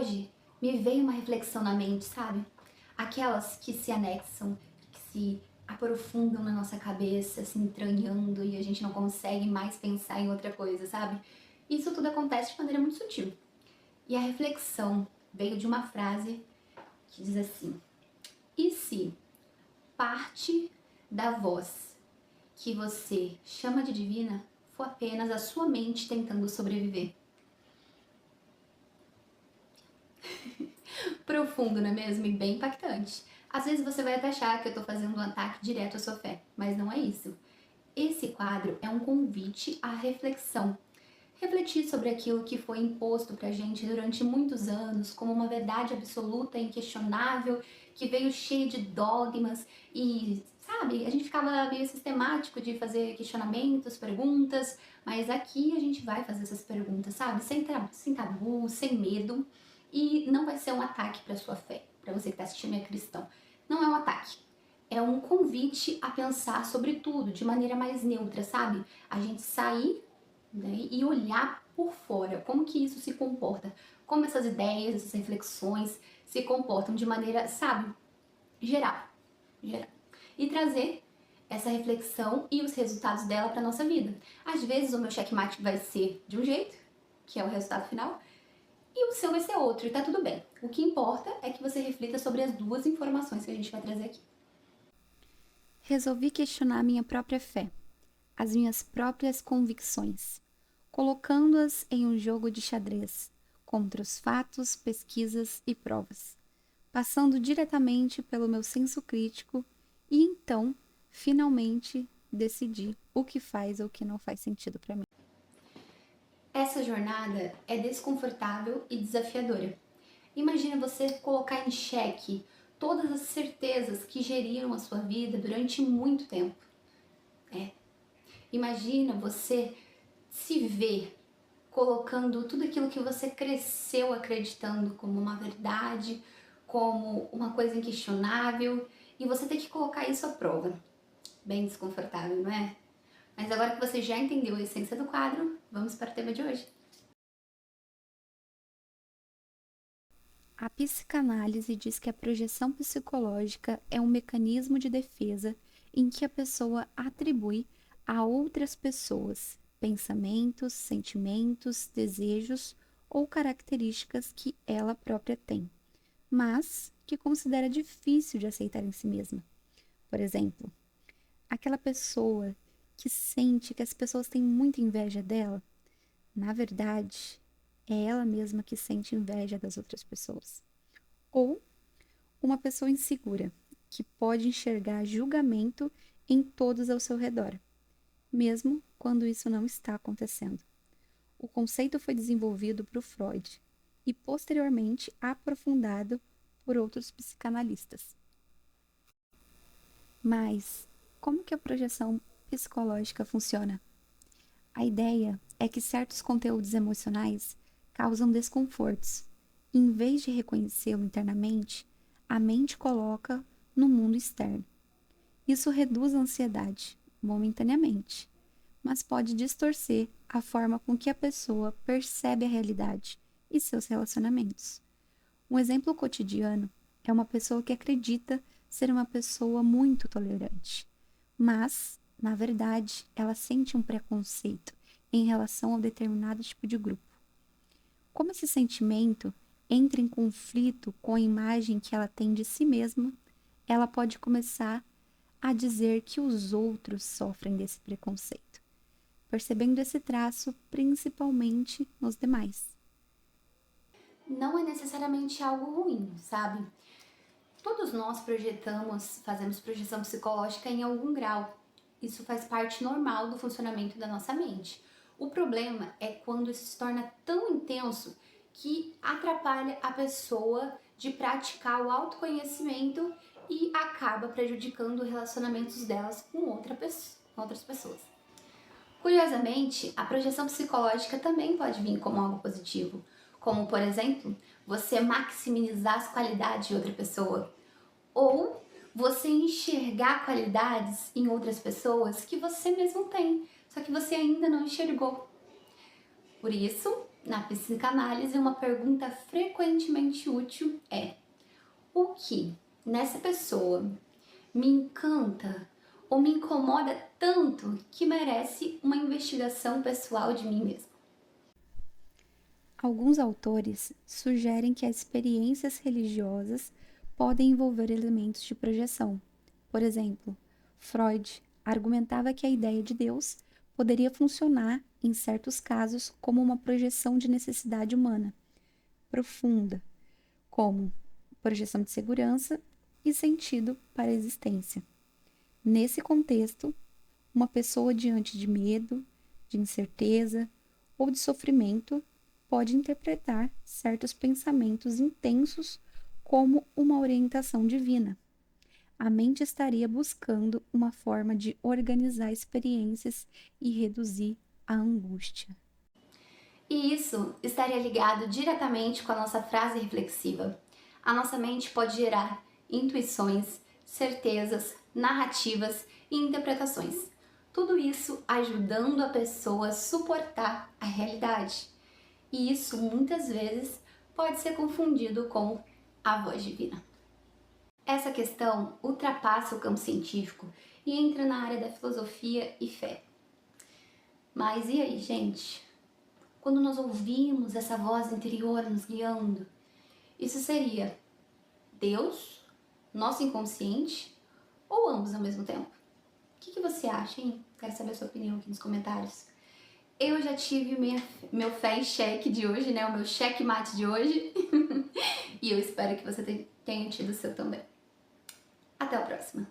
hoje me veio uma reflexão na mente, sabe? Aquelas que se anexam, que se aprofundam na nossa cabeça, se entranhando e a gente não consegue mais pensar em outra coisa, sabe? Isso tudo acontece de maneira muito sutil. E a reflexão veio de uma frase que diz assim: e se parte da voz que você chama de divina for apenas a sua mente tentando sobreviver? Profundo, não é mesmo? E bem impactante. Às vezes você vai até achar que eu tô fazendo um ataque direto à sua fé, mas não é isso. Esse quadro é um convite à reflexão. Refletir sobre aquilo que foi imposto pra gente durante muitos anos como uma verdade absoluta, inquestionável, que veio cheia de dogmas e, sabe, a gente ficava meio sistemático de fazer questionamentos, perguntas, mas aqui a gente vai fazer essas perguntas, sabe, sem tabu, sem medo, e não vai ser um ataque pra sua fé, pra você que tá assistindo e é cristão. Não é um ataque. É um convite a pensar sobre tudo de maneira mais neutra, sabe? A gente sair, né, e olhar por fora, como que isso se comporta, como essas ideias, essas reflexões se comportam de maneira, sabe, geral, geral. E trazer essa reflexão e os resultados dela para nossa vida. Às vezes o meu checkmate vai ser de um jeito, que é o resultado final, e o seu vai ser outro, e tá tudo bem. O que importa é que você reflita sobre as duas informações que a gente vai trazer aqui. Resolvi questionar minha própria fé, as minhas próprias convicções, colocando-as em um jogo de xadrez contra os fatos, pesquisas e provas, passando diretamente pelo meu senso crítico e então, finalmente, decidi o que faz ou o que não faz sentido para mim. Essa jornada é desconfortável e desafiadora. Imagina você colocar em xeque todas as certezas que geriram a sua vida durante muito tempo. Imagina você se ver colocando tudo aquilo que você cresceu acreditando como uma verdade, como uma coisa inquestionável, e você ter que colocar isso à prova. Bem desconfortável, não é? Mas agora que você já entendeu a essência do quadro, vamos para o tema de hoje. A psicanálise diz que a projeção psicológica é um mecanismo de defesa em que a pessoa atribui a outras pessoas pensamentos, sentimentos, desejos ou características que ela própria tem, mas que considera difícil de aceitar em si mesma. Por exemplo, aquela pessoa que sente que as pessoas têm muita inveja dela, na verdade, é ela mesma que sente inveja das outras pessoas. Ou uma pessoa insegura, que pode enxergar julgamento em todos ao seu redor, mesmo quando isso não está acontecendo. O conceito foi desenvolvido por Freud e posteriormente aprofundado por outros psicanalistas. Mas como que a projeção psicológica funciona? A ideia é que certos conteúdos emocionais causam desconfortos. E, em vez de reconhecê-lo internamente, a mente coloca no mundo externo. Isso reduz a ansiedade, momentaneamente, mas pode distorcer a forma com que a pessoa percebe a realidade e seus relacionamentos. Um exemplo cotidiano é uma pessoa que acredita ser uma pessoa muito tolerante, mas, na verdade, ela sente um preconceito em relação a um determinado tipo de grupo. Como esse sentimento entra em conflito com a imagem que ela tem de si mesma, ela pode começar a dizer que os outros sofrem desse preconceito, percebendo esse traço principalmente nos demais. Não é necessariamente algo ruim, sabe? Todos nós fazemos projeção psicológica em algum grau. Isso faz parte normal do funcionamento da nossa mente. O problema é quando isso se torna tão intenso que atrapalha a pessoa de praticar o autoconhecimento e acaba prejudicando os relacionamentos delas com outras pessoas. Curiosamente, a projeção psicológica também pode vir como algo positivo, como, por exemplo, você maximizar as qualidades de outra pessoa, ou você enxergar qualidades em outras pessoas que você mesmo tem, só que você ainda não enxergou. Por isso, Na psicanálise, uma pergunta frequentemente útil é: o que nessa pessoa me encanta ou me incomoda tanto que merece uma investigação pessoal de mim mesmo? Alguns autores sugerem que as experiências religiosas podem envolver elementos de projeção. Por exemplo, Freud argumentava que a ideia de Deus poderia funcionar, em certos casos, como uma projeção de necessidade humana profunda, como projeção de segurança e sentido para a existência. Nesse contexto, uma pessoa diante de medo, de incerteza ou de sofrimento pode interpretar certos pensamentos intensos como uma orientação divina. A mente estaria buscando uma forma de organizar experiências e reduzir a angústia. E isso estaria ligado diretamente com a nossa frase reflexiva. A nossa mente pode gerar intuições, certezas, narrativas e interpretações. Tudo isso ajudando a pessoa a suportar a realidade. E isso muitas vezes pode ser confundido com a voz divina. Essa questão ultrapassa o campo científico e entra na área da filosofia e fé. Mas e aí, gente? Quando nós ouvimos essa voz interior nos guiando, isso seria Deus, nosso inconsciente ou ambos ao mesmo tempo? O que você acha, hein? Quero saber a sua opinião aqui nos comentários. Eu já tive meu fé em xeque de hoje, né? O meu checkmate de hoje. E eu espero que você tenha tido o seu também. Até a próxima!